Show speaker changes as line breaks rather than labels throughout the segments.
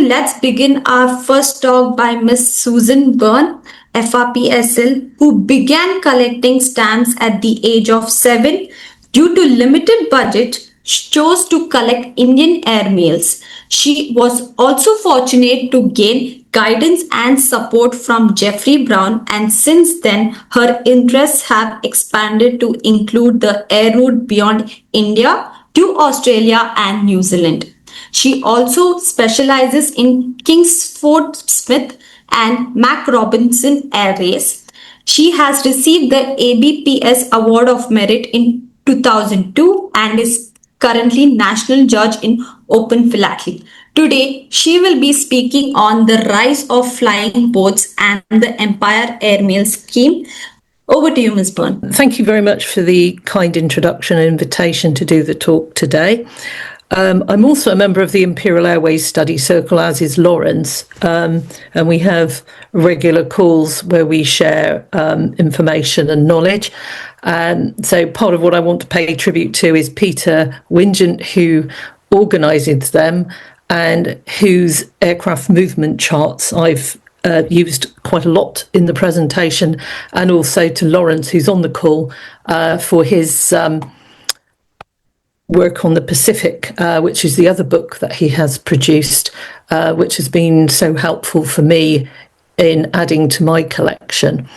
let's begin our first talk by Miss Susan Byrne, FRPSL, who began collecting stamps at the age of 7. Due to limited budget, she chose to collect Indian airmails. She was also fortunate to gain guidance and support from Jeffrey Brown, and since then, her interests have expanded to include the air route beyond India to Australia and New Zealand. She also specializes in Kingsford Smith and Mac Robinson Air Race. She has received the ABPS Award of Merit in 2002 and is currently National Judge in Open Philately. Today, she will be speaking on the rise of flying boats and the Empire Airmail scheme. Over to you, Ms. Byrne.
Thank you very much for the kind introduction and invitation to do the talk today. I'm also a member of the Imperial Airways Study Circle, as is Lawrence, and we have regular calls where we share information and knowledge. So part of what I want to pay tribute to is Peter Wingent, who organises them and whose aircraft movement charts I've used quite a lot in the presentation, and also to Lawrence, who's on the call, for his work on the Pacific, which is the other book that he has produced, which has been so helpful for me in adding to my collection.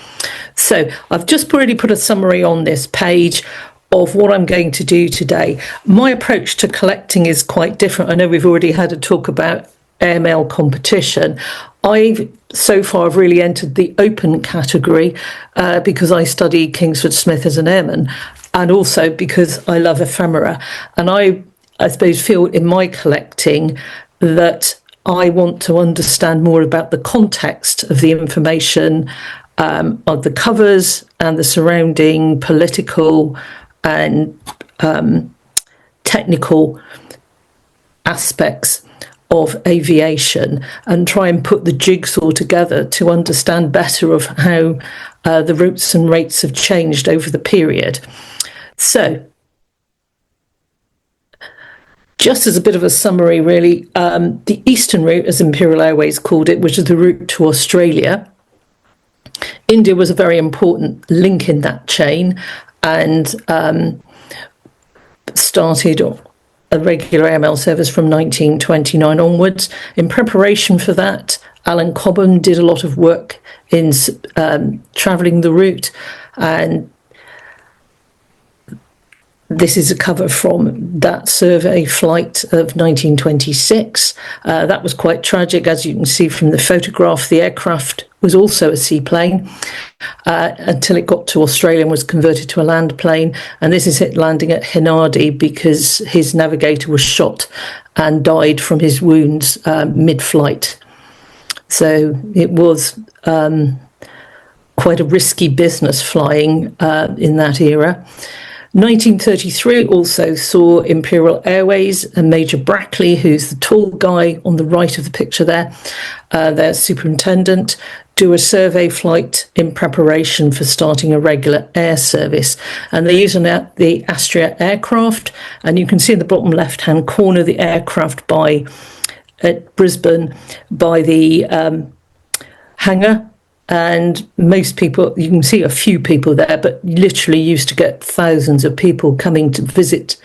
So I've just already put a summary on this page of what I'm going to do today. My approach to collecting is quite different. I know we've already had a talk about airmail competition. I so far have really entered the open category because I study Kingsford Smith as an airman, and also because I love ephemera. And I suppose feel in my collecting that I want to understand more about the context of the information of the covers and the surrounding political and technical aspects of aviation, and try and put the jigsaw together to understand better of how the routes and rates have changed over the period. So, just as a bit of a summary, really, the Eastern route, as Imperial Airways called it, which is the route to Australia, India was a very important link in that chain, and started a regular airmail service from 1929 onwards. In preparation for that, Alan Cobham did a lot of work in travelling the route, and this is a cover from that survey flight of 1926. That was quite tragic. As you can see from the photograph, the aircraft was also a seaplane until it got to Australia and was converted to a land plane. And this is it landing at Hinadi because his navigator was shot and died from his wounds mid-flight. So it was quite a risky business flying in that era. 1933 also saw Imperial Airways and Major Brackley, who's the tall guy on the right of the picture there, their superintendent, do a survey flight in preparation for starting a regular air service. And they're using the Astria aircraft, and you can see in the bottom left-hand corner the aircraft at Brisbane by the hangar. And most people, you can see a few people there, but literally used to get thousands of people coming to visit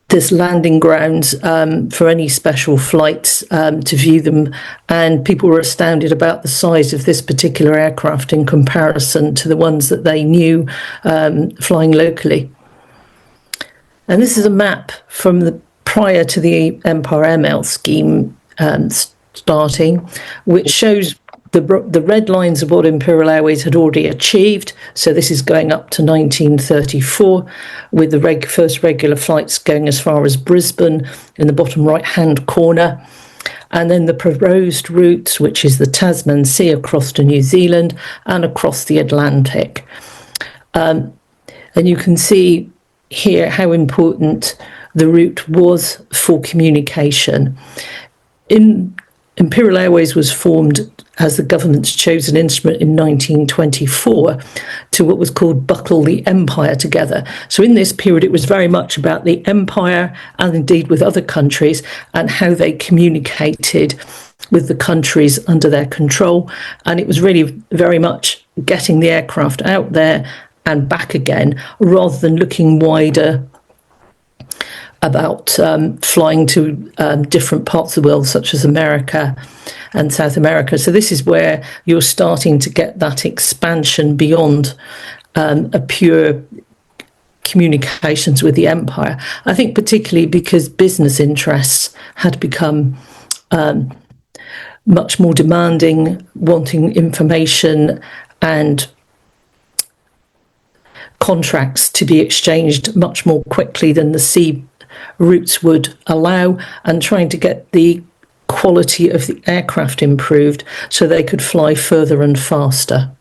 this landing grounds for any special flights to view them. And people were astounded about the size of this particular aircraft in comparison to the ones that they knew flying locally. And this is a map from prior to the Empire Airmail scheme starting, which shows the red lines of what Imperial Airways had already achieved. So this is going up to 1934, with the first regular flights going as far as Brisbane in the bottom right-hand corner. And then the proposed routes, which is the Tasman Sea across to New Zealand and across the Atlantic. And you can see here how important the route was for communication. Imperial Airways was formed as the government's chosen instrument in 1924 to what was called buckle the empire together. So in this period, it was very much about the empire and indeed with other countries and how they communicated with the countries under their control. And it was really very much getting the aircraft out there and back again, rather than looking wider about flying to different parts of the world, such as America and South America. So this is where you're starting to get that expansion beyond a pure communications with the empire. I think particularly because business interests had become much more demanding, wanting information and contracts to be exchanged much more quickly than the sea routes would allow, and trying to get the quality of the aircraft improved so they could fly further and faster.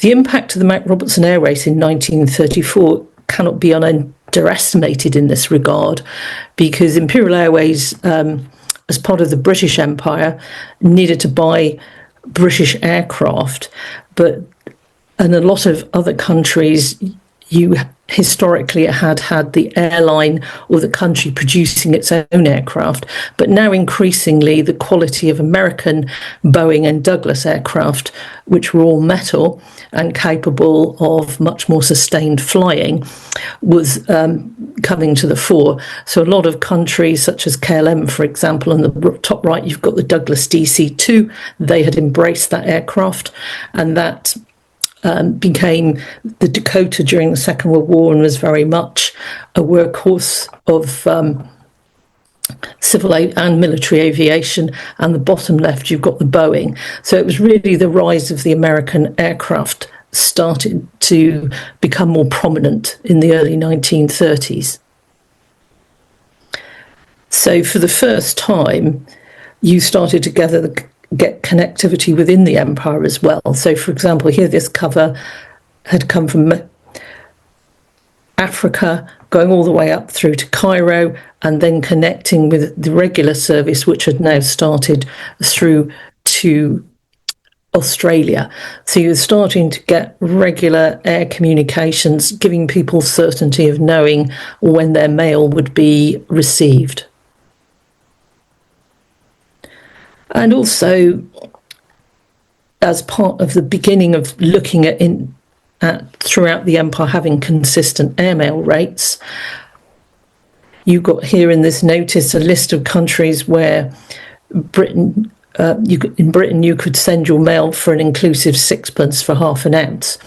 The impact of the Mount Robertson Air Race in 1934 cannot be underestimated in this regard, because Imperial Airways, as part of the British Empire, needed to buy British aircraft, and a lot of other countries, you historically had the airline or the country producing its own aircraft, but now increasingly the quality of American Boeing and Douglas aircraft, which were all metal and capable of much more sustained flying, was coming to the fore. So a lot of countries such as KLM, for example, on the top right you've got the Douglas DC-2, they had embraced that aircraft, and that became the Dakota during the Second World War and was very much a workhorse of civil and military aviation. And the bottom left, you've got the Boeing. So it was really the rise of the American aircraft started to become more prominent in the early 1930s. So for the first time, you started to get connectivity within the empire as well. So, for example, here this cover had come from Africa, going all the way up through to Cairo, and then connecting with the regular service, which had now started through to Australia. So you're starting to get regular air communications, giving people certainty of knowing when their mail would be received. And also, as part of the beginning of looking at throughout the empire having consistent airmail rates, you've got here in this notice a list of countries where in Britain you could send your mail for an inclusive sixpence for half an ounce.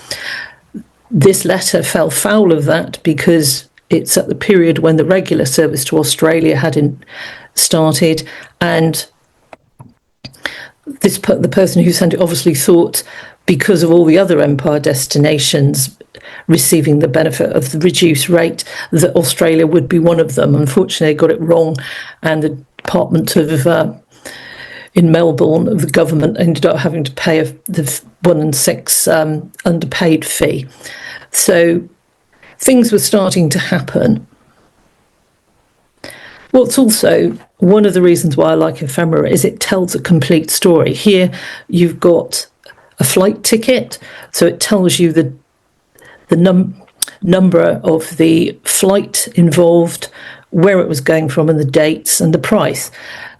This letter fell foul of that because it's at the period when the regular service to Australia hadn't started, and the person who sent it obviously thought, because of all the other empire destinations receiving the benefit of the reduced rate, that Australia would be one of them. Unfortunately, they got it wrong, and the Department of in Melbourne of the government ended up having to pay the 1 6 underpaid fee. So things were starting to happen. What's also one of the reasons why I like ephemera is it tells a complete story. Here you've got a flight ticket, so it tells you the number of the flight involved, where it was going from, and the dates and the price.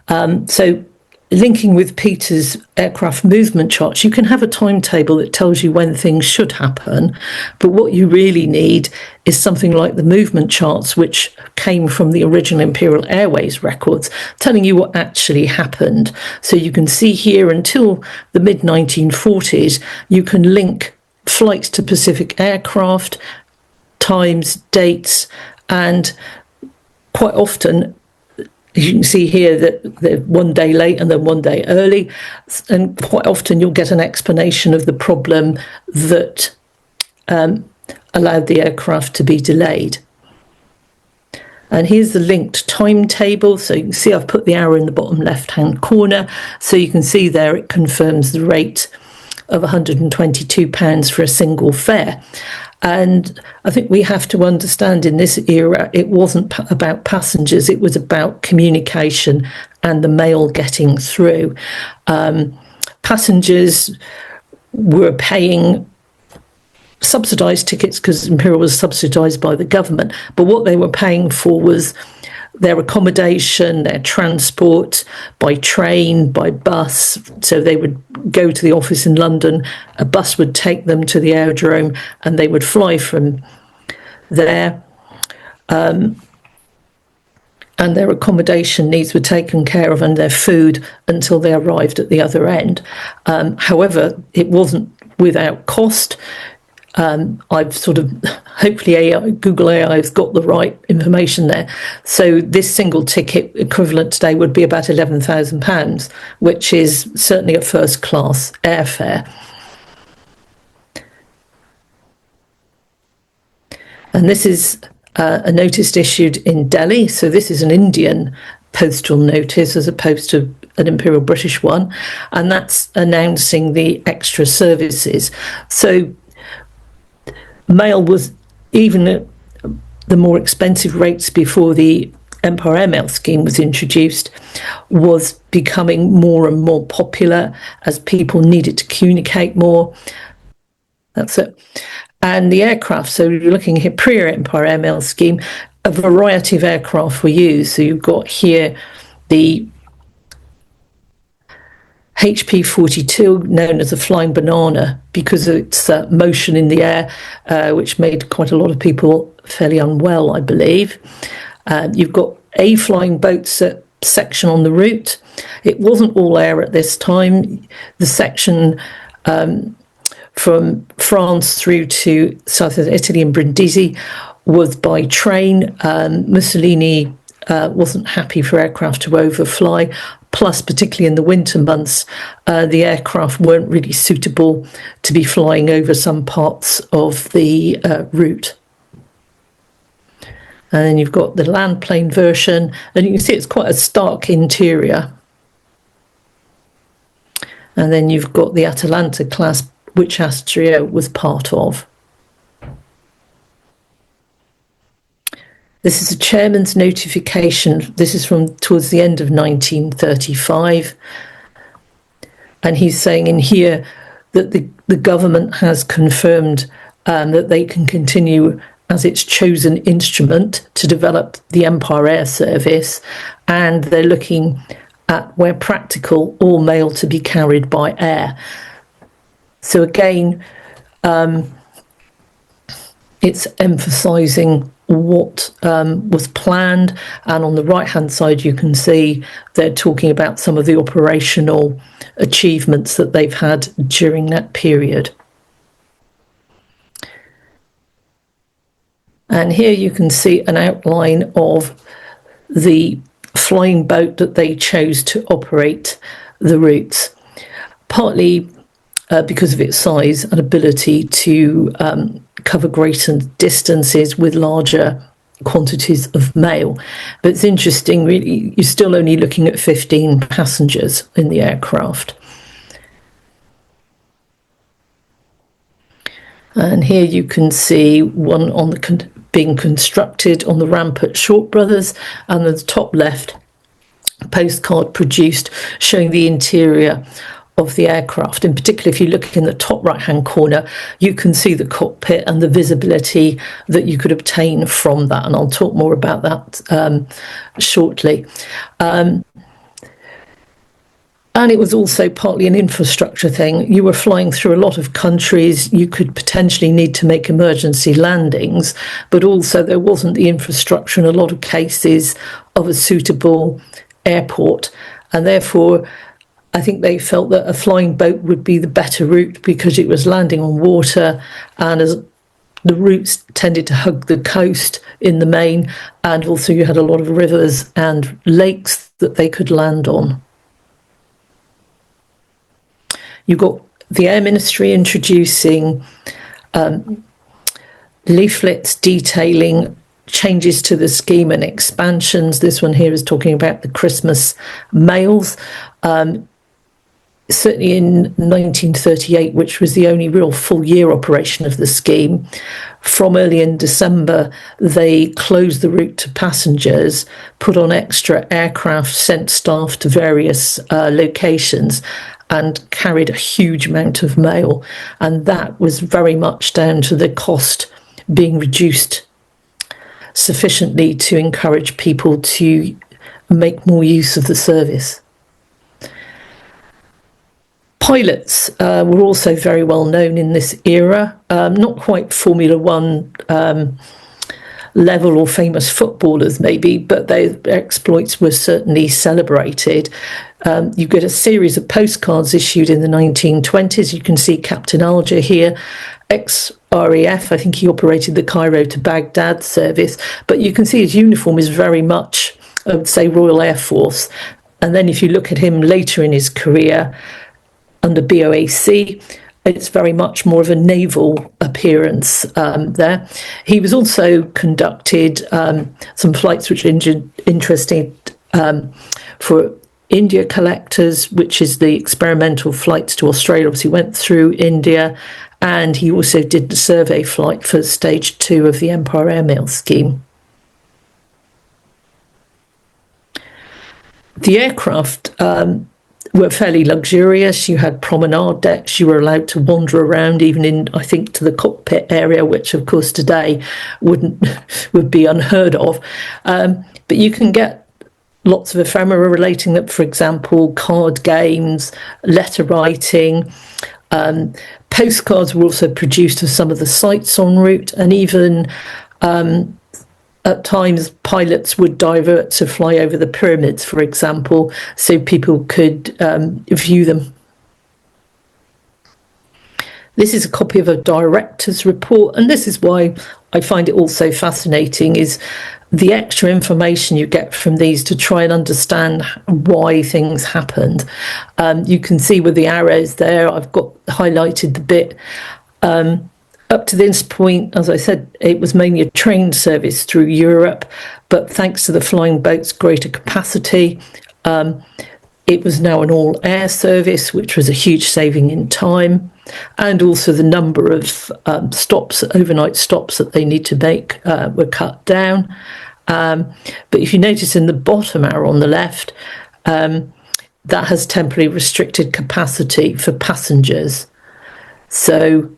So linking with Peter's aircraft movement charts, you can have a timetable that tells you when things should happen, but what you really need is something like the movement charts, which came from the original Imperial Airways records, telling you what actually happened. So you can see here until the mid-1940s, you can link flights to Pacific aircraft, times, dates, and quite often you can see here that they're 1 day late and then 1 day early, and quite often you'll get an explanation of the problem that allowed the aircraft to be delayed. And here's the linked timetable. So you can see I've put the arrow in the bottom left-hand corner. So you can see there it confirms the rate of £122 for a single fare. And I think we have to understand in this era, it wasn't about passengers, it was about communication and the mail getting through. Passengers were paying subsidised tickets because Imperial was subsidised by the government, but what they were paying for was their accommodation, their transport by train, by bus. So they would go to the office in London, a bus would take them to the aerodrome, and they would fly from there. And their accommodation needs were taken care of and their food until they arrived at the other end. However, it wasn't without cost. I've sort of, hopefully Google AI has got the right information there. So this single ticket equivalent today would be about £11,000, which is certainly a first class airfare. And this is a notice issued in Delhi. So this is an Indian postal notice as opposed to an Imperial British one. And that's announcing the extra services. So mail was, even at the more expensive rates before the Empire Airmail scheme was introduced, was becoming more and more popular as people needed to communicate more. That's it. And the aircraft, so you're looking here, pre-Empire Airmail scheme, a variety of aircraft were used. So you've got here the HP-42, known as a flying banana because of its motion in the air, which made quite a lot of people fairly unwell, I believe. You've got a flying boat section on the route. It wasn't all air at this time. The section from France through to south of Italy and Brindisi was by train. Mussolini wasn't happy for aircraft to overfly. Plus, particularly in the winter months, the aircraft weren't really suitable to be flying over some parts of the route. And then you've got the land plane version, and you can see it's quite a stark interior. And then you've got the Atalanta class, which Astria was part of. This is a chairman's notification. This is from towards the end of 1935. And he's saying in here that the government has confirmed that they can continue as its chosen instrument to develop the Empire Air Service. And they're looking at, where practical, all mail to be carried by air. So again, it's emphasising what was planned, and on the right hand side you can see they're talking about some of the operational achievements that they've had during that period. And here you can see an outline of the flying boat that they chose to operate the routes, partly because of its size and ability to cover greater distances with larger quantities of mail. But it's interesting, really, you're still only looking at 15 passengers in the aircraft. And here you can see one on the being constructed on the ramp at Short Brothers, and at the top left, a postcard produced showing the interior of the aircraft. In particular, if you look in the top right hand corner, you can see the cockpit and the visibility that you could obtain from that, and I'll talk more about that shortly. And it was also partly an infrastructure thing. You were flying through a lot of countries. You could potentially need to make emergency landings, but also there wasn't the infrastructure in a lot of cases of a suitable airport. And therefore, I think they felt that a flying boat would be the better route because it was landing on water, and as the routes tended to hug the coast in the main, and also you had a lot of rivers and lakes that they could land on. You've got the Air Ministry introducing leaflets detailing changes to the scheme and expansions. This one here is talking about the Christmas mails. certainly in 1938, which was the only real full year operation of the scheme, from early in December, they closed the route to passengers, put on extra aircraft, sent staff to various locations, and carried a huge amount of mail. And that was very much down to the cost being reduced sufficiently to encourage people to make more use of the service. Pilots were also very well known in this era, not quite Formula One level or famous footballers maybe, but their exploits were certainly celebrated. You get a series of postcards issued in the 1920s. You can see Captain Alger here, ex-RAF. I think he operated the Cairo to Baghdad service, but you can see his uniform is very much, I would say, Royal Air Force. And then if you look at him later in his career, under BOAC, it's very much more of a naval appearance there. He was also conducted some flights which are interesting for India collectors, which is the experimental flights to Australia. Obviously went through India, and he also did the survey flight for stage 2 of the Empire Airmail scheme. The aircraft were fairly luxurious. You had promenade decks. You were allowed to wander around, even in, I think, to the cockpit area, which of course today would be unheard of. But you can get lots of ephemera relating that, for example, card games, letter writing. Postcards were also produced of some of the sites en route, and even at times, pilots would divert to fly over the pyramids, for example, so people could view them. This is a copy of a director's report, and this is why I find it also fascinating, is the extra information you get from these to try and understand why things happened. You can see with the arrows there, I've got highlighted the bit. Up to this point, as I said, it was mainly a train service through Europe, but thanks to the flying boat's greater capacity, it was now an all-air service, which was a huge saving in time, and also the number of stops, overnight stops that they need to make were cut down. But if you notice in the bottom arrow on the left, that has temporarily restricted capacity for passengers. So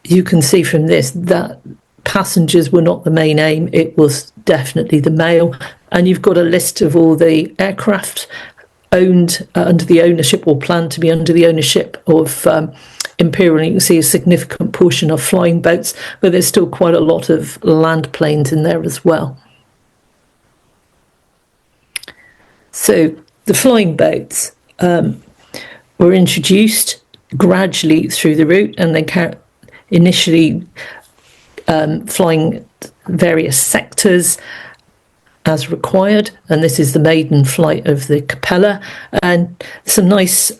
you can see from this that passengers were not the main aim. It was definitely the mail. And you've got a list of all the aircraft owned under the ownership or planned to be under the ownership of Imperial. You can see a significant portion of flying boats, but there's still quite a lot of land planes in there as well. So the flying boats were introduced gradually through the route, and they initially flying various sectors as required, and this is the maiden flight of the Capella, and some nice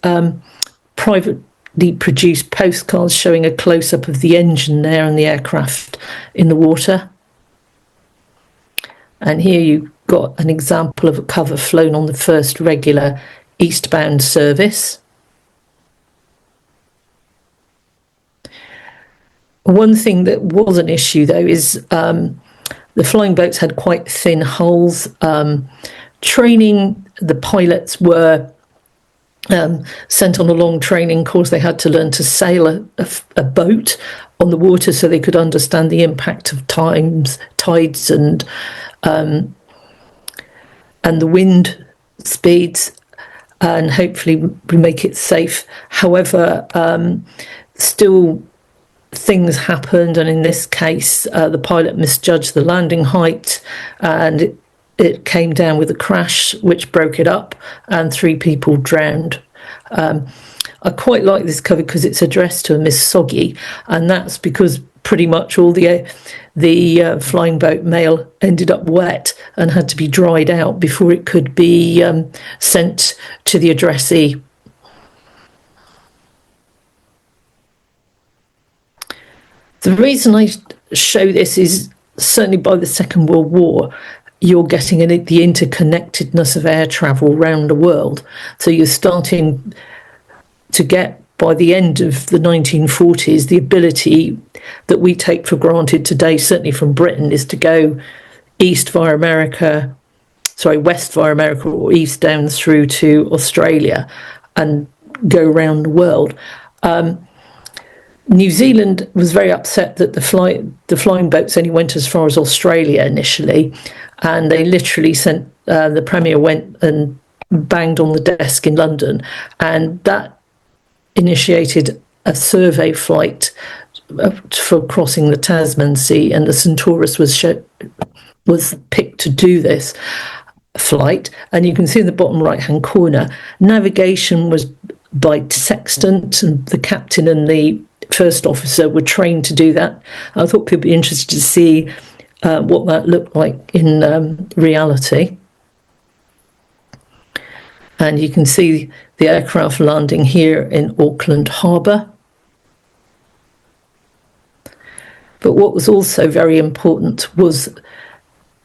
privately produced postcards showing a close-up of the engine there and the aircraft in the water. And here you've got an example of a cover flown on the first regular eastbound service. One thing that was an issue, though, is the flying boats had quite thin hulls. Training, the pilots were sent on a long training course. They had to learn to sail a boat on the water so they could understand the impact of tides and the wind speeds, and hopefully make it safe. However, still things happened, and in this case the pilot misjudged the landing height, and it came down with a crash which broke it up, and 3 people drowned. I quite like this cover because it's addressed to a Miss Soggy, and that's because pretty much all the flying boat mail ended up wet and had to be dried out before it could be sent to the addressee. The reason I show this is certainly by the Second World War, you're getting the interconnectedness of air travel around the world. So you're starting to get, by the end of the 1940s, the ability that we take for granted today, certainly from Britain, is to go west via America, or east down through to Australia and go around the world. New Zealand was very upset that the flying boats only went as far as Australia initially, and they literally sent the Premier went and banged on the desk in London, and that initiated a survey flight for crossing the Tasman Sea, and the Centaurus was picked to do this flight. And you can see in the bottom right hand corner, navigation was by sextant, and the captain and the first officer were trained to do that. I thought people would be interested to see what that looked like in reality. And you can see the aircraft landing here in Auckland Harbour. But what was also very important was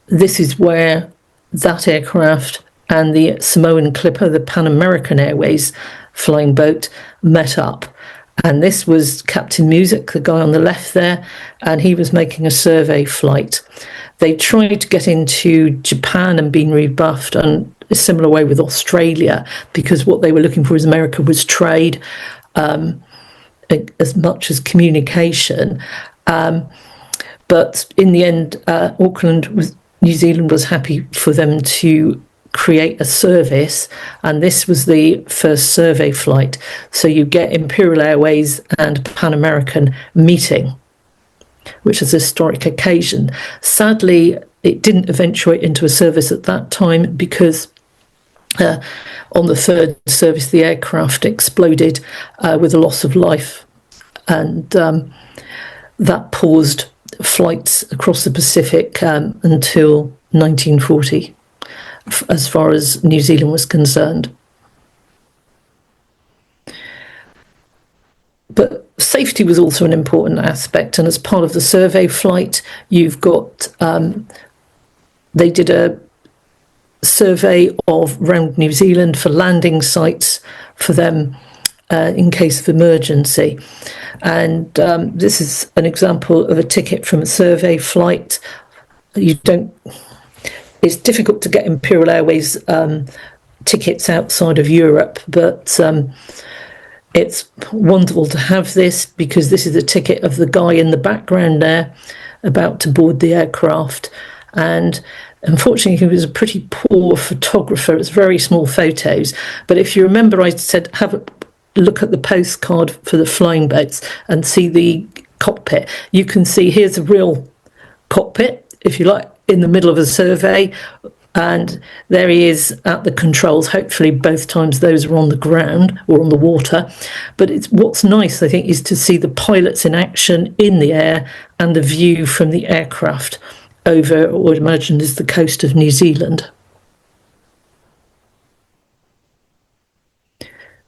this is where that aircraft and the Samoan Clipper, the Pan American Airways flying boat, met up. And this was Captain Music, the guy on the left there, and he was making a survey flight. They tried to get into Japan and been rebuffed, and a similar way with Australia, because what they were looking for as America was trade as much as communication. But in the end, New Zealand was happy for them to create a service, and this was the first survey flight. So you get Imperial Airways and Pan American meeting, which is a historic occasion. Sadly, it didn't eventuate into a service at that time because on the third service, the aircraft exploded with a loss of life, and that paused flights across the Pacific until 1940, as far as New Zealand was concerned. But safety was also an important aspect, and as part of the survey flight, you've got they did a survey of around New Zealand for landing sites for them in case of emergency. And this is an example of a ticket from a survey flight. It's difficult to get Imperial Airways tickets outside of Europe, but it's wonderful to have this, because this is a ticket of the guy in the background there about to board the aircraft. And unfortunately, he was a pretty poor photographer. It's very small photos. But if you remember, I said have a look at the postcard for the flying boats and see the cockpit. You can see here's a real cockpit, if you like, in the middle of a survey. And there he is at the controls. Hopefully both times those are on the ground or on the water. But what's nice, I think, is to see the pilots in action in the air and the view from the aircraft over what I would imagine is the coast of New Zealand.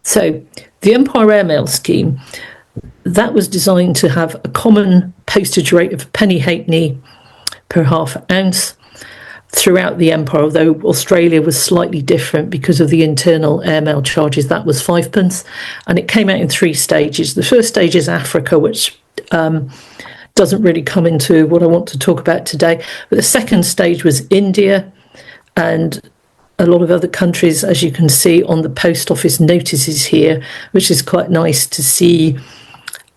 So the Empire Airmail scheme, that was designed to have a common postage rate of a penny halfpenny per half ounce throughout the Empire, although Australia was slightly different because of the internal airmail charges. That was 5p, and it came out in 3 stages. The first stage is Africa, which doesn't really come into what I want to talk about today. But the second stage was India and a lot of other countries, as you can see on the post office notices here, which is quite nice to see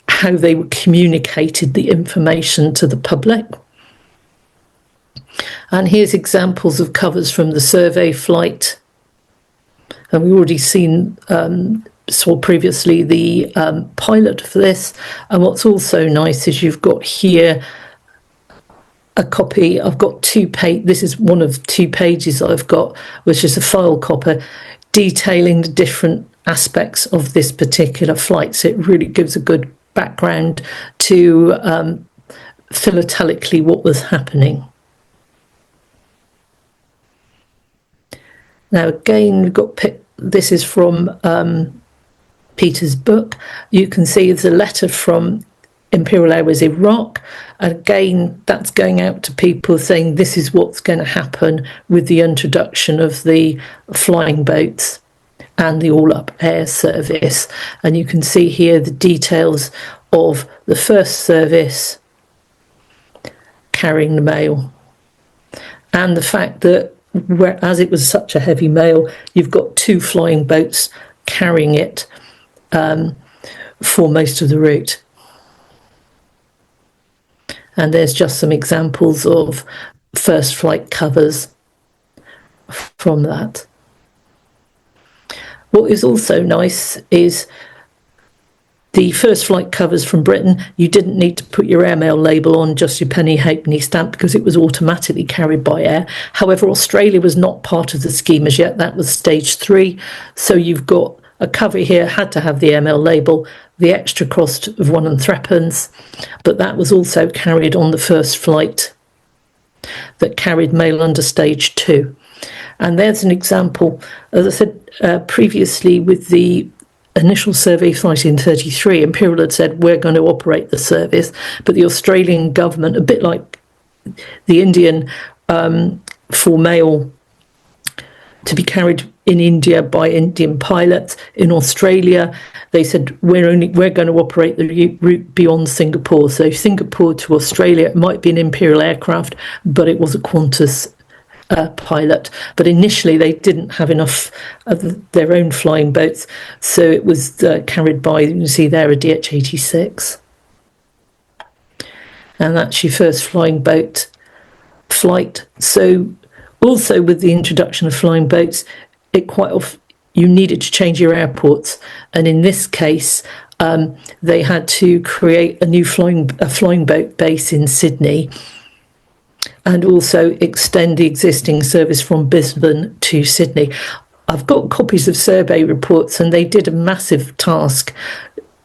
how they communicated the information to the public. And here's examples of covers from the survey flight. And we've already saw previously the pilot for this. And what's also nice is you've got here a copy. I've got 2 pages. This is one of 2 pages I've got, which is a file copy detailing the different aspects of this particular flight. So it really gives a good background to philately what was happening. Now, again, we've got this is from Peter's book. You can see there's a letter from Imperial Airways Iraq. Again, that's going out to people saying this is what's going to happen with the introduction of the flying boats and the all-up air service. And you can see here the details of the first service carrying the mail, and the fact that whereas it was such a heavy mail, you've got 2 flying boats carrying it for most of the route. And there's just some examples of first flight covers from that. What is also nice is the first flight covers from Britain. You didn't need to put your Airmail label on, just your penny halfpenny stamp, because it was automatically carried by air. However, Australia was not part of the scheme as yet. That was stage 3. So you've got a cover here, had to have the Airmail label, the extra cost of 1 and 3pence, but that was also carried on the first flight that carried mail under stage 2. And there's an example, as I said previously, with the initial survey flight in 33, Imperial had said, we're going to operate the service, but the Australian government, a bit like the Indian, for mail to be carried in India by Indian pilots. In Australia, they said, we're going to operate the route beyond Singapore. So Singapore to Australia, it might be an Imperial aircraft, but it was a Qantas pilot. But initially they didn't have enough of their own flying boats, so it was carried by, you can see there, a DH-86. And that's your first flying boat flight. So also with the introduction of flying boats, it quite often you needed to change your airports, and in this case they had to create a flying boat base in Sydney, and also extend the existing service from Brisbane to Sydney. I've got copies of survey reports, and they did a massive task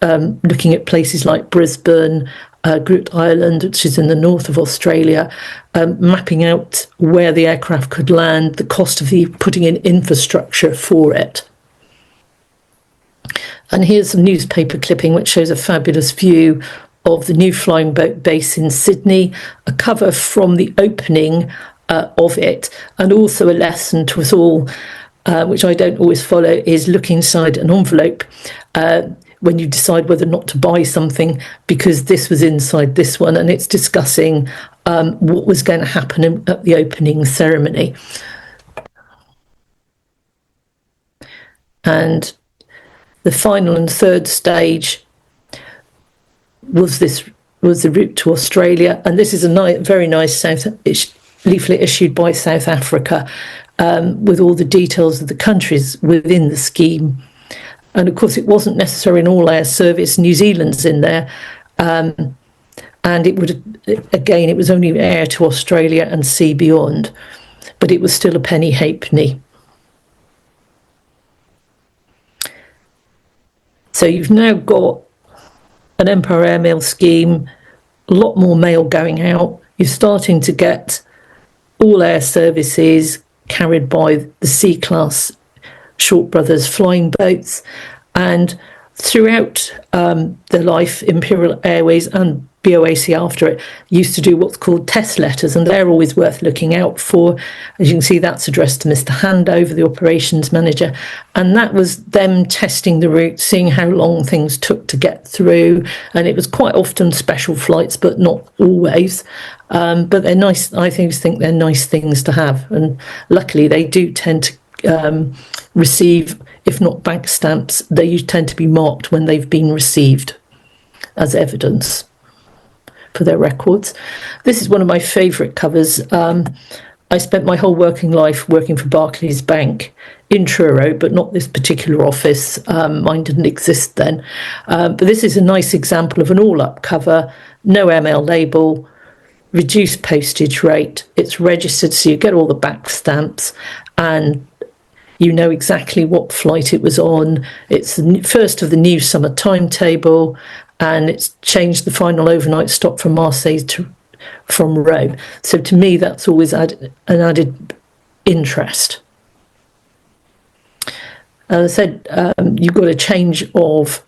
looking at places like Brisbane, Groote Island, which is in the north of Australia, mapping out where the aircraft could land, the cost of putting in infrastructure for it. And here's a newspaper clipping which shows a fabulous view of the new flying boat base in Sydney, a cover from the opening of it, and also a lesson to us all, which I don't always follow, is look inside an envelope when you decide whether or not to buy something, because this was inside this one, and it's discussing what was going to happen at the opening ceremony. And the final and third stage was the route to Australia, and this is a very nice leaflet issued by South Africa with all the details of the countries within the scheme. And of course, it wasn't necessary in all air service. New Zealand's in there, and it was only air to Australia and sea beyond, but it was still a penny halfpenny. So you've now got an Empire Airmail scheme, a lot more mail going out. You're starting to get all air services carried by the C-class Short Brothers flying boats, and throughout their life, Imperial Airways and BOAC after it used to do what's called test letters, and they're always worth looking out for. As you can see, that's addressed to Mr. Handover, the operations manager, and that was them testing the route, seeing how long things took to get through, and it was quite often special flights, but not always. But they're nice. I think they're nice things to have, and luckily they do tend to receive, if not bank stamps, they tend to be marked when they've been received as evidence for their records. This is one of my favourite covers. I spent my whole working life working for Barclays Bank in Truro, but not this particular office. Mine didn't exist then. But this is a nice example of an all-up cover, no Airmail label, reduced postage rate. It's registered, so you get all the back stamps, and you know exactly what flight it was on. It's the first of the new summer timetable, and it's changed the final overnight stop from Marseille from Rome. So to me, that's always an added interest. As I said, you've got a change of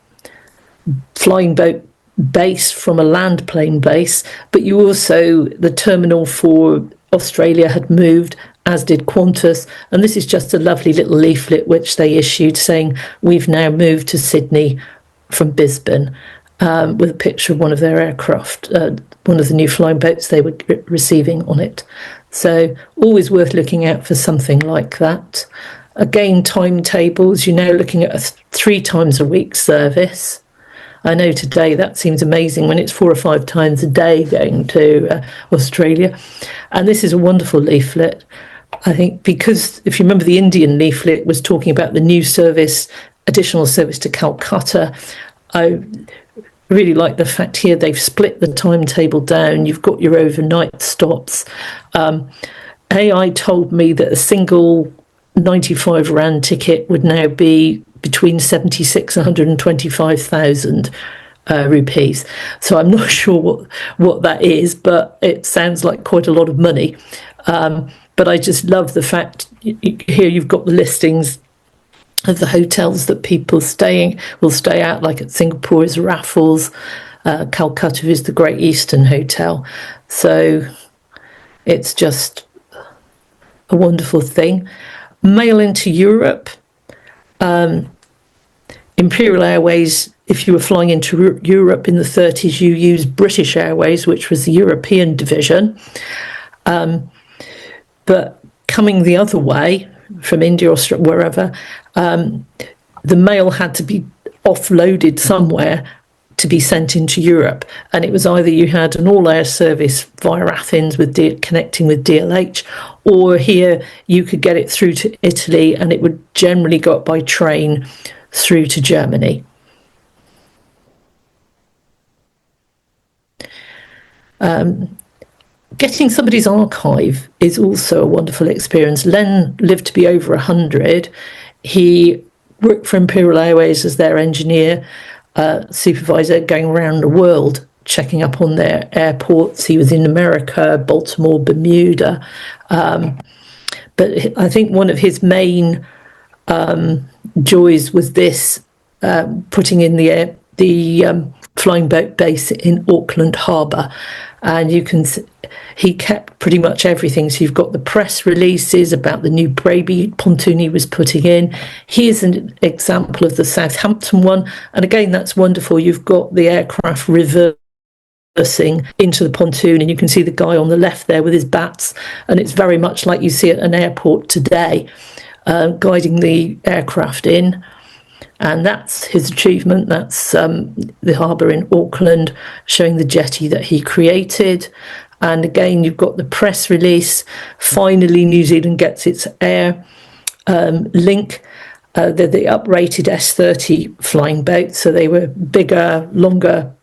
flying boat base from a land plane base, but you also, the terminal for Australia had moved, as did Qantas. And this is just a lovely little leaflet which they issued saying, we've now moved to Sydney from Brisbane, with a picture of one of their aircraft, one of the new flying boats they were receiving on it. So always worth looking out for something like that. Again, timetables, you're now looking at a 3 times a week service. I know today that seems amazing when it's 4 or 5 times a day going to Australia. And this is a wonderful leaflet, I think, because if you remember, the Indian leaflet was talking about the new service, additional service to Calcutta. I really like the fact here they've split the timetable down. You've got your overnight stops. AI told me that a single 95 Rand ticket would now be between 76 and 125,000 rupees. So I'm not sure what that is, but it sounds like quite a lot of money. But I just love the fact here you've got the listings of the hotels that people will stay at, like at Singapore is Raffles, Calcutta is the Great Eastern Hotel. So it's just a wonderful thing. Mail into Europe. Imperial Airways, if you were flying into Europe in the 30s, you used British Airways, which was the European division. But coming the other way, from India or wherever, the mail had to be offloaded somewhere to be sent into Europe. And it was either you had an all-air service via Athens with connecting with DLH, or here you could get it through to Italy, and it would generally go up by train through to Germany. Getting somebody's archive is also a wonderful experience. Len lived to be over 100. He worked for Imperial Airways as their engineer, supervisor, going around the world, checking up on their airports. He was in America, Baltimore, Bermuda. But I think one of his main joys was this, putting in the flying boat base in Auckland Harbour. And he kept pretty much everything. So you've got the press releases about the new Brady pontoon he was putting in. Here's an example of the Southampton one. And again, that's wonderful. You've got the aircraft reversing into the pontoon, and you can see the guy on the left there with his bats. And it's very much like you see at an airport today, guiding the aircraft in. And that's his achievement. That's the harbour in Auckland, showing the jetty that he created. And again, you've got the press release. Finally, New Zealand gets its air link. They're the uprated S30 flying boats. So they were bigger, longer,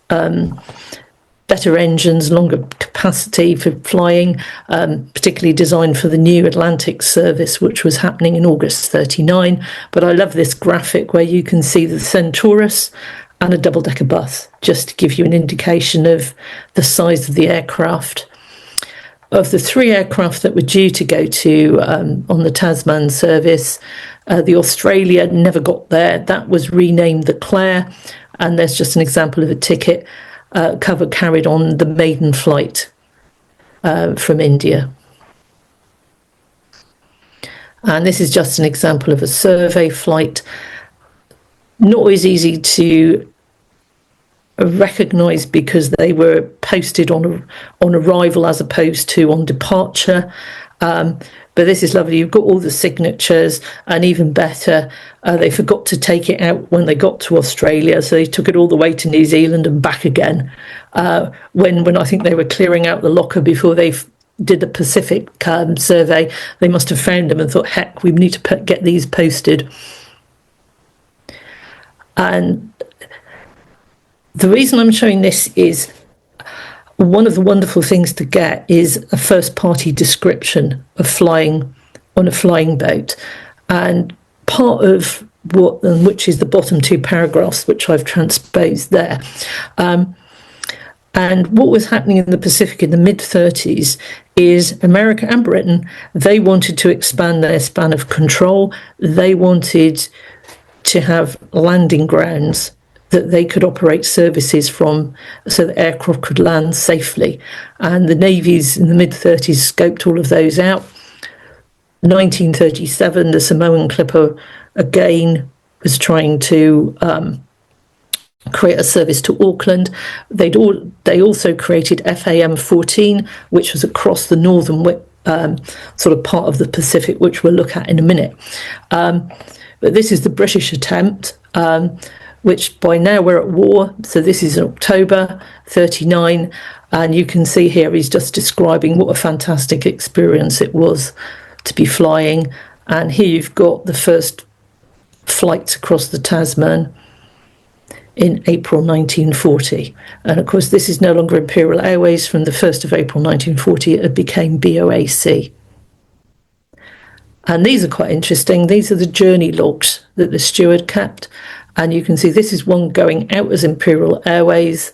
better engines, longer capacity for flying, particularly designed for the new Atlantic service, which was happening in August 39. But I love this graphic where you can see the Centaurus and a double-decker bus, just to give you an indication of the size of the aircraft. Of the 3 aircraft that were due to go to on the Tasman service, the Australia never got there. That was renamed the Clare, and there's just an example of a ticket cover carried on the maiden flight from India. And this is just an example of a survey flight. Not always easy to recognise because they were posted on arrival as opposed to on departure. But this is lovely. You've got all the signatures, and even better, they forgot to take it out when they got to Australia, so they took it all the way to New Zealand and back again. When I think they were clearing out the locker before they did the Pacific survey, they must have found them and thought, heck, we need to get these posted. And the reason I'm showing this is one of the wonderful things to get is a first-party description of flying on a flying boat. And part of which is the bottom 2 paragraphs, which I've transposed there. And what was happening in the Pacific in the mid-30s is America and Britain, they wanted to expand their span of control. They wanted to have landing grounds that they could operate services from, so that aircraft could land safely. And the navies in the mid-30s scoped all of those out. 1937, the Samoan Clipper again was trying to create a service to Auckland. They also created FAM 14, which was across the northern sort of part of the Pacific, which we'll look at in a minute. But this is the British attempt, which by now we're at war. So this is October 39, and you can see here he's just describing what a fantastic experience it was to be flying. And here you've got the first flights across the Tasman in April 1940. And of course, this is no longer Imperial Airways. From the 1st of April 1940, it became BOAC. And these are quite interesting. These are the journey logs that the steward kept. And you can see this is one going out as Imperial Airways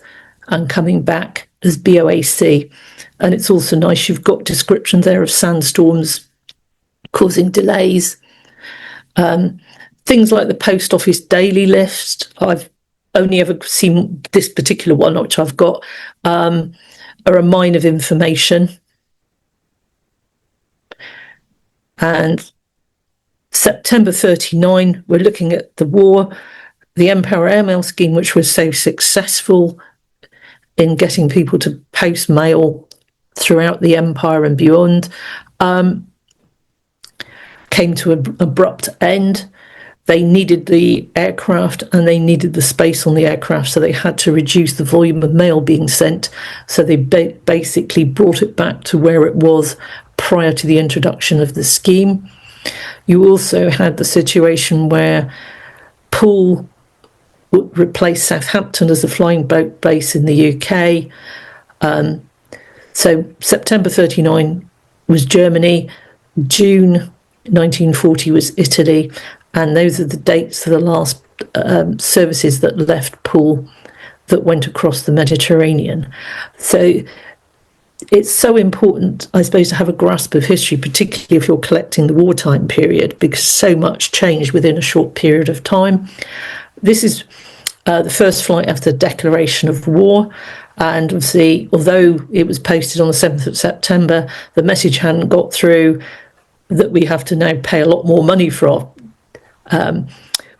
and coming back as BOAC. And it's also nice, you've got descriptions there of sandstorms causing delays. Things like the post office daily list, I've only ever seen this particular one, which I've got, are a mine of information. And September 39, we're looking at the war, the Empower Airmail scheme, which was so successful in getting people to post mail throughout the empire and beyond, came to an abrupt end. They needed the aircraft and they needed the space on the aircraft, so they had to reduce the volume of mail being sent. So they basically brought it back to where it was prior to the introduction of the scheme. You also had the situation where Poole would replace Southampton as a flying boat base in the UK. So September 39 was Germany, June 1940 was Italy, and those are the dates for the last services that left Poole that went across the Mediterranean. So it's so important, I suppose, to have a grasp of history, particularly if you're collecting the wartime period, because so much changed within a short period of time. This is the first flight after the declaration of war. And obviously, although it was posted on the 7th of September, the message hadn't got through that we have to now pay a lot more money for our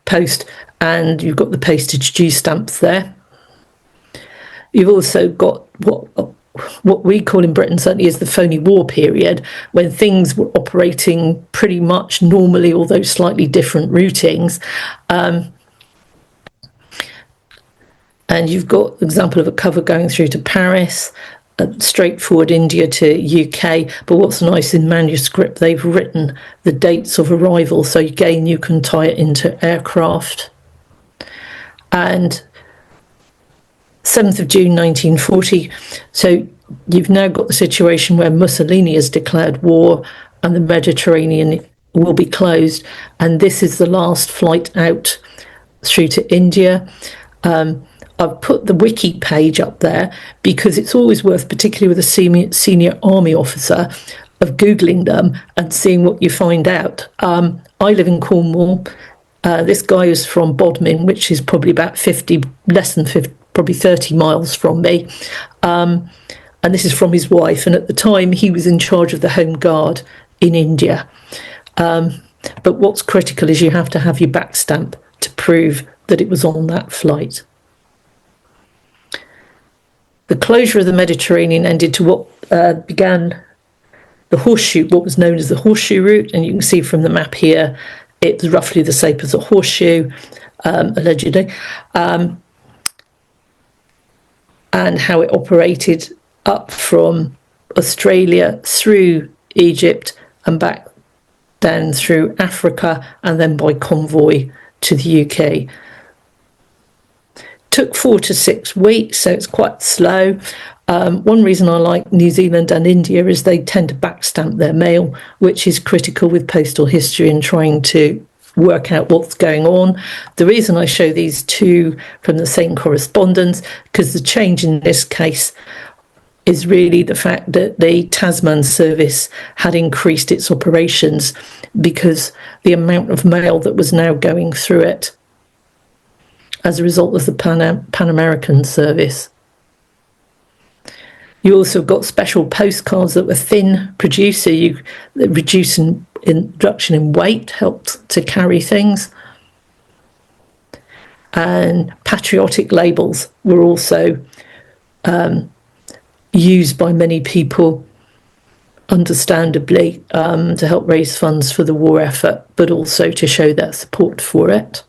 post, and you've got the postage due stamps there. You've also got what we call in Britain certainly is the phony war period, when things were operating pretty much normally, although slightly different routings. And you've got example of a cover going through to Paris, straightforward India to UK. But what's nice, in manuscript, they've written the dates of arrival. So again, you can tie it into aircraft. And 7th of June 1940. So you've now got the situation where Mussolini has declared war and the Mediterranean will be closed. And this is the last flight out through to India. I've put the wiki page up there because it's always worth, particularly with a senior army officer, of Googling them and seeing what you find out. I live in Cornwall. This guy is from Bodmin, which is probably about 50, less than 50, probably 30 miles from me. And this is from his wife. And at the time, he was in charge of the Home Guard in India. But what's critical is you have to have your back stamp to prove that it was on that flight. The closure of the Mediterranean ended to what began the horseshoe, what was known as the horseshoe route. And you can see from the map here, it's roughly the shape as a horseshoe, allegedly, and how it operated up from Australia through Egypt and back down through Africa and then by convoy to the UK. Took 4 to 6 weeks, so it's quite slow. One reason I like New Zealand and India is they tend to backstamp their mail, which is critical with postal history and trying to work out what's going on. The reason I show these two from the same correspondence, because the change in this case is really the fact that the Tasman service had increased its operations because the amount of mail that was now going through it as a result of the Pan American service. You also got special postcards that were thin produced, so you reduce reduction in weight helped to carry things. And patriotic labels were also used by many people, understandably, to help raise funds for the war effort, but also to show their support for it.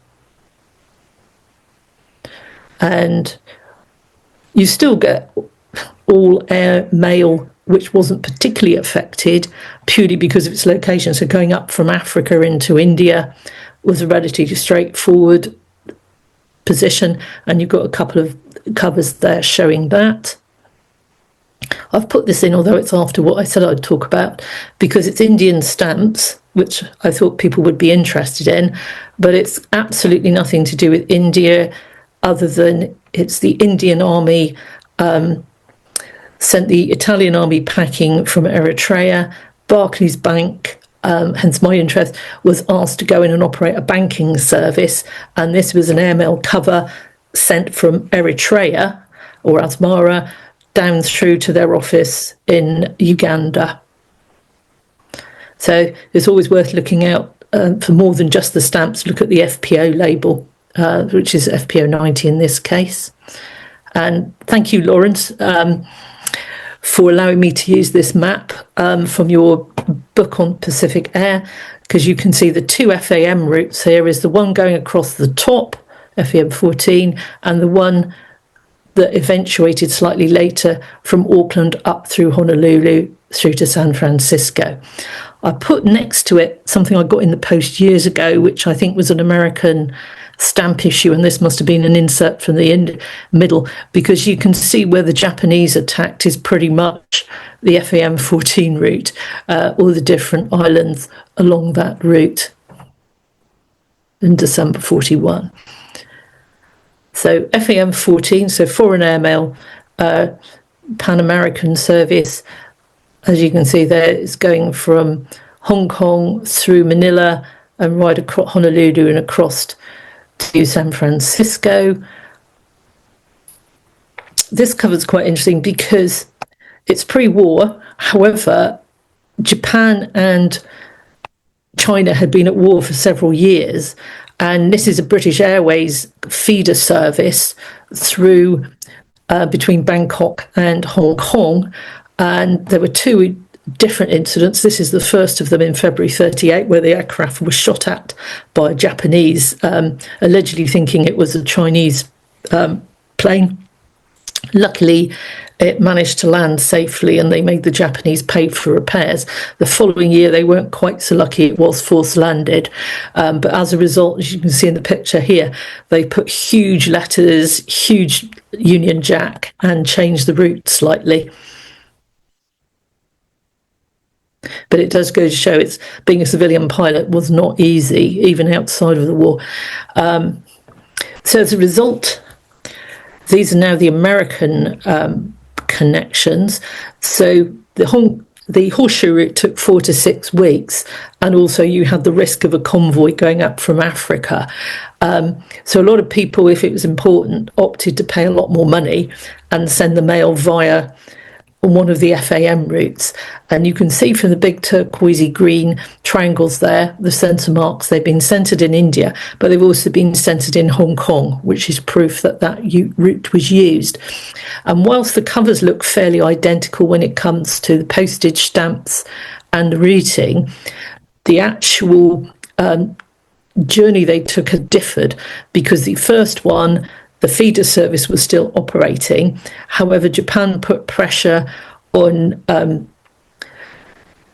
And you still get all Airmail, which wasn't particularly affected purely because of its location. So going up from Africa into India was a relatively straightforward position, and you've got a couple of covers there showing that. I've put this in, although it's after what I said I'd talk about, because it's Indian stamps, which I thought people would be interested in, but it's absolutely nothing to do with India, other than it's the Indian army sent the Italian army packing from Eritrea. Barclays Bank, hence my interest, was asked to go in and operate a banking service, and this was an airmail cover sent from Eritrea or Asmara down through to their office in Uganda. So it's always worth looking out for more than just the stamps. Look at the FPO label, which is FPO 90 in this case. And thank you, Lawrence, for allowing me to use this map from your book on Pacific Air, because you can see the two FAM routes here is the one going across the top, FAM 14, and the one that eventuated slightly later from Auckland up through Honolulu through to San Francisco. I put next to it something I got in the post years ago, which I think was an American stamp issue, and this must have been an insert from the middle, because you can see where the Japanese attacked is pretty much the FAM 14 route, all the different islands along that route in December 41. So FAM 14, so foreign airmail, Pan American service, as you can see there, is going from Hong Kong through Manila and right across Honolulu and across to San Francisco. This cover's quite interesting because it's pre-war. However, Japan and China had been at war for several years, and this is a British Airways feeder service through between Bangkok and Hong Kong, and there were two different incidents. This is the first of them in February 38, where the aircraft was shot at by Japanese, allegedly thinking it was a Chinese plane. Luckily, it managed to land safely, and they made the Japanese pay for repairs. The following year, they weren't quite so lucky. It was force landed. But as a result, as you can see in the picture here, they put huge letters, huge Union Jack, and changed the route slightly. But it does go to show it's being a civilian pilot was not easy, even outside of the war. So as a result, these are now the American connections. So the horseshoe route took 4 to 6 weeks, and also you had the risk of a convoy going up from Africa. So a lot of people, if it was important, opted to pay a lot more money and send the mail via one of the FAM routes. And you can see from the big turquoisey green triangles there, the sensor marks, they've been centred in India, but they've also been centred in Hong Kong, which is proof that that route was used. And whilst the covers look fairly identical when it comes to the postage stamps and the routing, the actual journey they took had differed, because the first one, the feeder service, was still operating. However, Japan put pressure on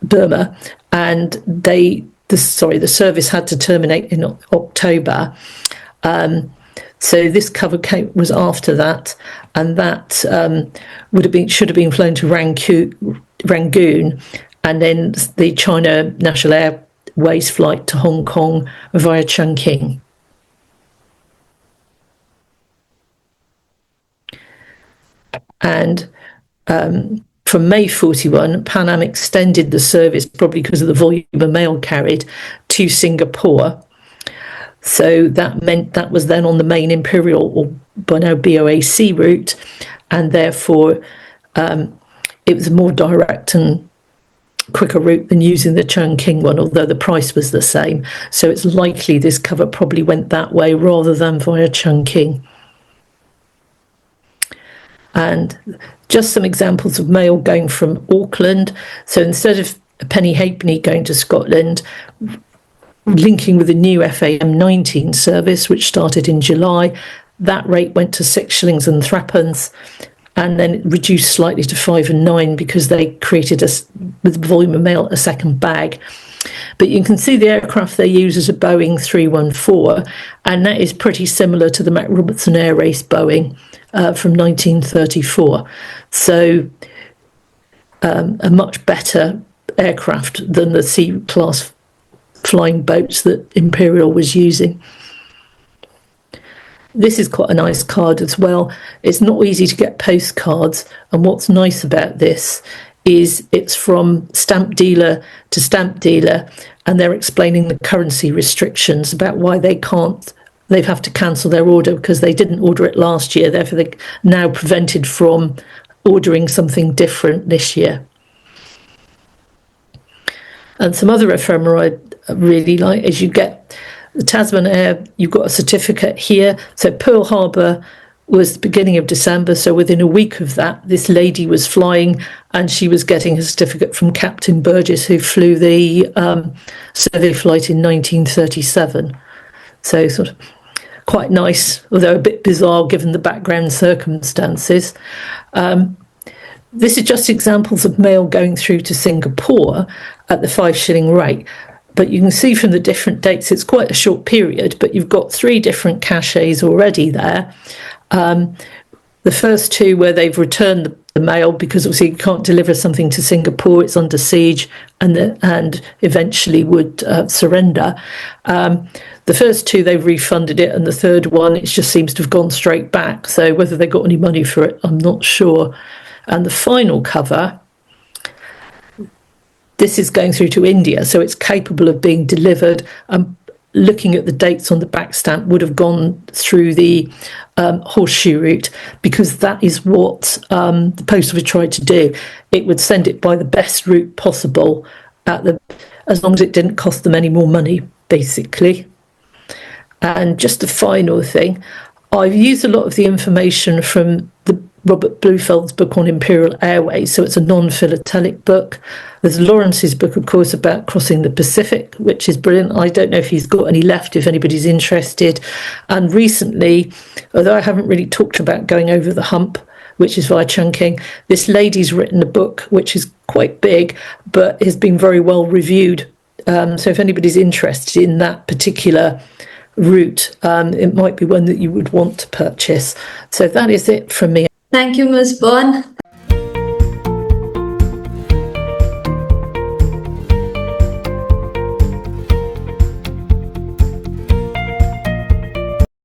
Burma, and the service had to terminate in October. So this cover was after that, and that should have been flown to Rangoon, and then the China National Airways flight to Hong Kong via Chungking. And from May 41, Pan Am extended the service, probably because of the volume of mail carried, to Singapore. So that meant that was then on the main Imperial, or by now BOAC route, and therefore it was a more direct and quicker route than using the Chungking one, although the price was the same. So it's likely this cover probably went that way rather than via Chungking. And just some examples of mail going from Auckland. So instead of a penny halfpenny going to Scotland, linking with the new FAM19 service, which started in July, that rate went to 6 shillings and threepence, and then it reduced slightly to 5 and 9 because they created, with the volume of mail, a second bag. But you can see the aircraft they use is a Boeing 314, and that is pretty similar to the Mac Robertson Air Race Boeing from 1934. So a much better aircraft than the C-class flying boats that Imperial was using. This is quite a nice card as well. It's not easy to get postcards, and what's nice about this is it's from stamp dealer to stamp dealer, and they're explaining the currency restrictions about why they have to cancel their order because they didn't order it last year, therefore they're now prevented from ordering something different this year. And some other ephemera I really like is you get the Tasman Air, you've got a certificate here. So Pearl Harbor was the beginning of December, so within a week of that, this lady was flying and she was getting a certificate from Captain Burgess, who flew the survey flight in 1937. So sort of quite nice, although a bit bizarre given the background circumstances. This is just examples of mail going through to Singapore at the 5 shilling rate. But you can see from the different dates, it's quite a short period, but you've got 3 different caches already there. The first 2 where they've returned the mail because obviously you can't deliver something to Singapore, it's under siege, and eventually would surrender. The first 2, they've refunded it, and the third one, it just seems to have gone straight back. So whether they got any money for it, I'm not sure. And the final cover, this is going through to India, so it's capable of being delivered. Looking at the dates on the back stamp, would have gone through the horseshoe route, because that is what the post office tried to do. It would send it by the best route possible, as long as it didn't cost them any more money, basically. And just a final thing, I've used a lot of the information from the Robert Bluefeld's book on Imperial Airways, so it's a non-philatelic book. There's Lawrence's book, of course, about crossing the Pacific, which is brilliant. I don't know if he's got any left, if anybody's interested. And recently, although I haven't really talked about going over the hump, which is via Chungking, this lady's written a book, which is quite big, but has been very well reviewed. So if anybody's interested in that particular route, it might be one that you would want to purchase. So that is it from me.
Thank you, Ms. Byrne.